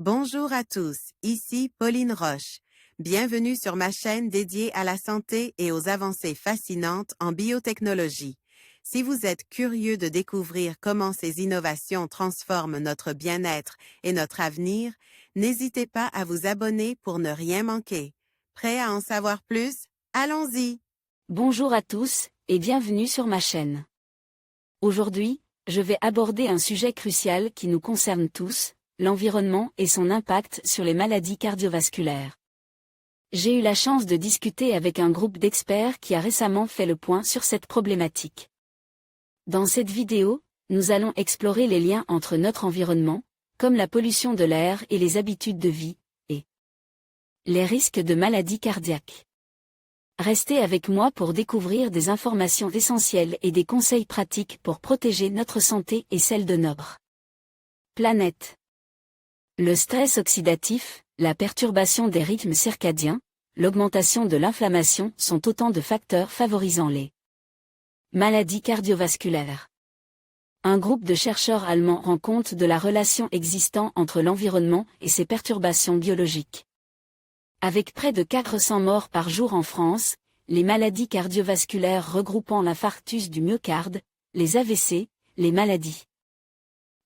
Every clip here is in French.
Bonjour à tous, ici Pauline Roche. Bienvenue sur ma chaîne dédiée à la santé et aux avancées fascinantes en biotechnologie. Si vous êtes curieux de découvrir comment ces innovations transforment notre bien-être et notre avenir, n'hésitez pas à vous abonner pour ne rien manquer. Prêt à en savoir plus? Allons-y! Bonjour à tous, et bienvenue sur ma chaîne. Aujourd'hui, je vais aborder un sujet crucial qui nous concerne tous, l'environnement et son impact sur les maladies cardiovasculaires. J'ai eu la chance de discuter avec un groupe d'experts qui a récemment fait le point sur cette problématique. Dans cette vidéo, nous allons explorer les liens entre notre environnement, comme la pollution de l'air et les habitudes de vie, et les risques de maladies cardiaques. Restez avec moi pour découvrir des informations essentielles et des conseils pratiques pour protéger notre santé et celle de notre planète. Le stress oxydatif, la perturbation des rythmes circadiens, l'augmentation de l'inflammation sont autant de facteurs favorisant les maladies cardiovasculaires. Un groupe de chercheurs allemands rend compte de la relation existant entre l'environnement et ses perturbations biologiques. Avec près de 400 morts par jour en France, les maladies cardiovasculaires regroupant l'infarctus du myocarde, les AVC, les maladies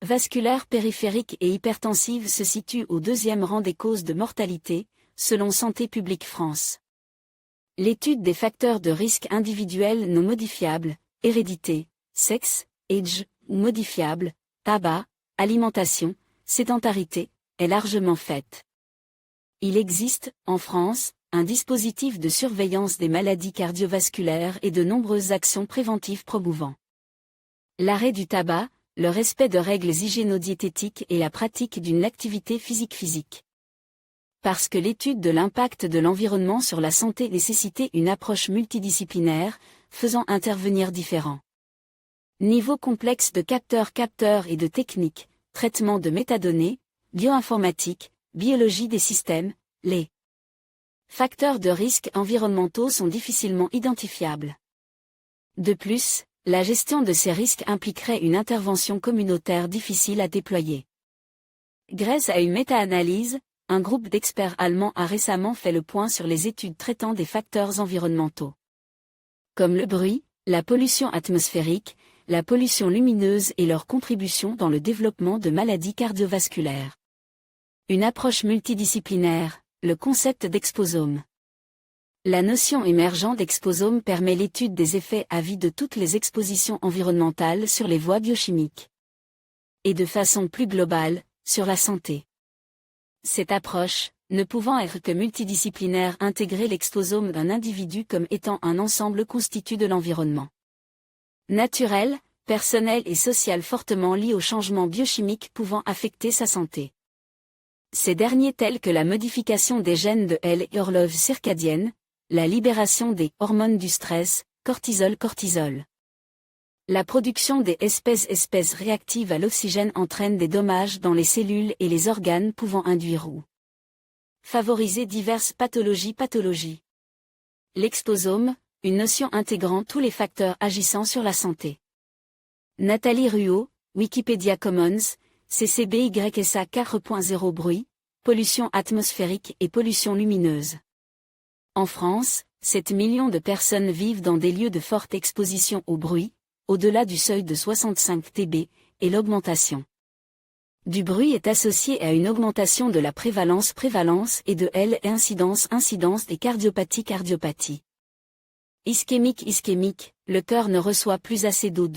vasculaires périphériques et hypertensives se situent au deuxième rang des causes de mortalité, selon Santé publique France. L'étude des facteurs de risque individuels non modifiables, hérédité, sexe, âge ou modifiables, tabac, alimentation, sédentarité, est largement faite. Il existe, en France, un dispositif de surveillance des maladies cardiovasculaires et de nombreuses actions préventives promouvant l'arrêt du tabac, le respect de règles hygiéno-diététiques et la pratique d'une activité physique. Parce que l'étude de l'impact de l'environnement sur la santé nécessitait une approche multidisciplinaire, faisant intervenir différents niveaux complexes de capteurs et de techniques, traitement de métadonnées, bioinformatique, biologie des systèmes, les facteurs de risque environnementaux sont difficilement identifiables. De plus, la gestion de ces risques impliquerait une intervention communautaire difficile à déployer. Grâce à une méta-analyse, un groupe d'experts allemands a récemment fait le point sur les études traitant des facteurs environnementaux, comme le bruit, la pollution atmosphérique, la pollution lumineuse et leur contribution dans le développement de maladies cardiovasculaires. Une approche multidisciplinaire, le concept d'exposome. La notion émergente d'exposome permet l'étude des effets à vie de toutes les expositions environnementales sur les voies biochimiques. Et de façon plus globale, sur la santé. Cette approche, ne pouvant être que multidisciplinaire, intégrer l'exposome d'un individu comme étant un ensemble constitué de l'environnement naturel, personnel et social fortement lié aux changements biochimiques pouvant affecter sa santé. Ces derniers tels que la modification des gènes de l'horloge circadienne, la libération des hormones du stress, cortisol. La production des espèces réactives à l'oxygène entraîne des dommages dans les cellules et les organes pouvant induire ou favoriser diverses pathologies. L'exposome, une notion intégrant tous les facteurs agissant sur la santé. Nathalie Ruot, Wikipedia Commons, CCBYSA 4.0 Bruit, pollution atmosphérique et pollution lumineuse. En France, 7 millions de personnes vivent dans des lieux de forte exposition au bruit, au-delà du seuil de 65 dB, et l'augmentation du bruit est associée à une augmentation de la prévalence et de l'incidence des cardiopathies. Ischémique, le cœur ne reçoit plus assez d'eau.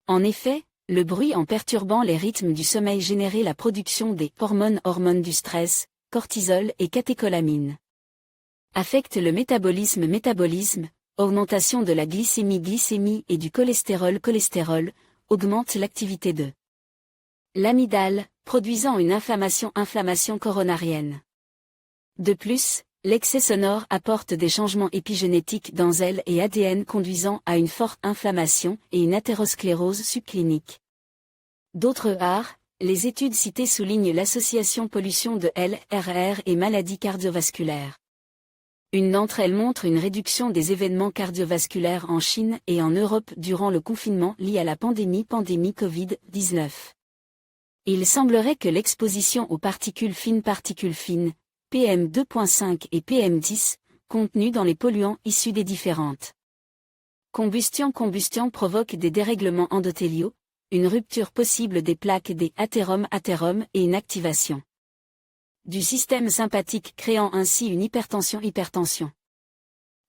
En effet, le bruit en perturbant les rythmes du sommeil génère la production des hormones du stress, cortisol et catécholamine. Affecte le métabolisme, augmentation de la glycémie et du cholestérol, augmente l'activité de l'amygdale, produisant une inflammation coronarienne. De plus, l'excès sonore apporte des changements épigénétiques dans L et ADN conduisant à une forte inflammation et une athérosclérose subclinique. D'autre part, les études citées soulignent l'association pollution de l'RR et maladies cardiovasculaires. Une d'entre elles montre une réduction des événements cardiovasculaires en Chine et en Europe durant le confinement lié à la pandémie Covid-19. Il semblerait que l'exposition aux particules fines, PM2.5 et PM10, contenues dans les polluants issus des différentes combustion provoque des dérèglements endothéliaux, une rupture possible des plaques des athérome et une activation du système sympathique créant ainsi une hypertension.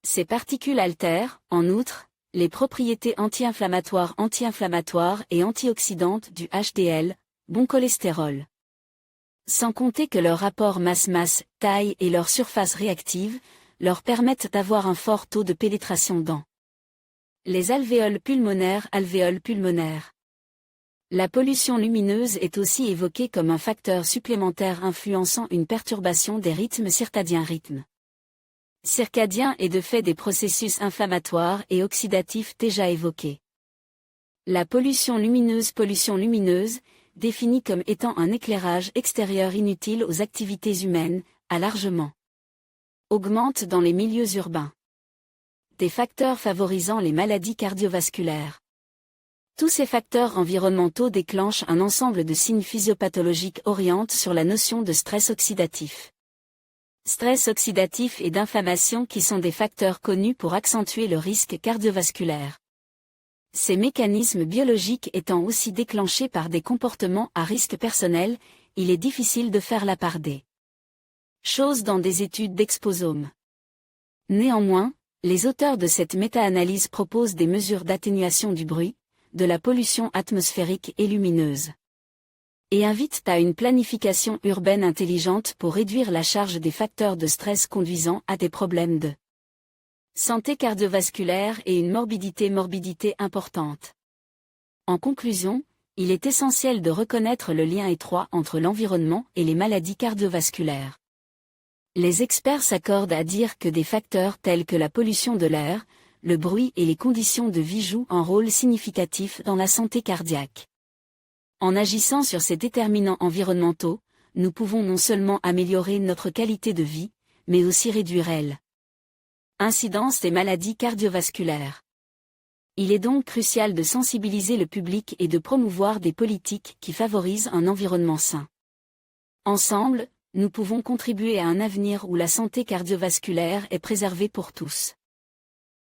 Ces particules altèrent, en outre, les propriétés anti-inflammatoires et antioxydantes du HDL, bon cholestérol. Sans compter que leur rapport masse-masse, taille et leur surface réactive, leur permettent d'avoir un fort taux de pénétration dans les alvéoles pulmonaires. La pollution lumineuse est aussi évoquée comme un facteur supplémentaire influençant une perturbation des rythmes circadiens. Circadien est de fait des processus inflammatoires et oxydatifs déjà évoqués. La pollution lumineuse, définie comme étant un éclairage extérieur inutile aux activités humaines, a largement augmente dans les milieux urbains. Des facteurs favorisant les maladies cardiovasculaires. Tous ces facteurs environnementaux déclenchent un ensemble de signes physiopathologiques orientés sur la notion de stress oxydatif. Stress oxydatif et d'inflammation qui sont des facteurs connus pour accentuer le risque cardiovasculaire. Ces mécanismes biologiques étant aussi déclenchés par des comportements à risque personnel, il est difficile de faire la part des choses dans des études d'exposome. Néanmoins, les auteurs de cette méta-analyse proposent des mesures d'atténuation du bruit, de la pollution atmosphérique et lumineuse, et invitent à une planification urbaine intelligente pour réduire la charge des facteurs de stress conduisant à des problèmes de santé cardiovasculaire et une morbidité importante. En conclusion, il est essentiel de reconnaître le lien étroit entre l'environnement et les maladies cardiovasculaires. Les experts s'accordent à dire que des facteurs tels que la pollution de l'air, le bruit et les conditions de vie jouent un rôle significatif dans la santé cardiaque. En agissant sur ces déterminants environnementaux, nous pouvons non seulement améliorer notre qualité de vie, mais aussi réduire l'incidence des maladies cardiovasculaires. Il est donc crucial de sensibiliser le public et de promouvoir des politiques qui favorisent un environnement sain. Ensemble, nous pouvons contribuer à un avenir où la santé cardiovasculaire est préservée pour tous.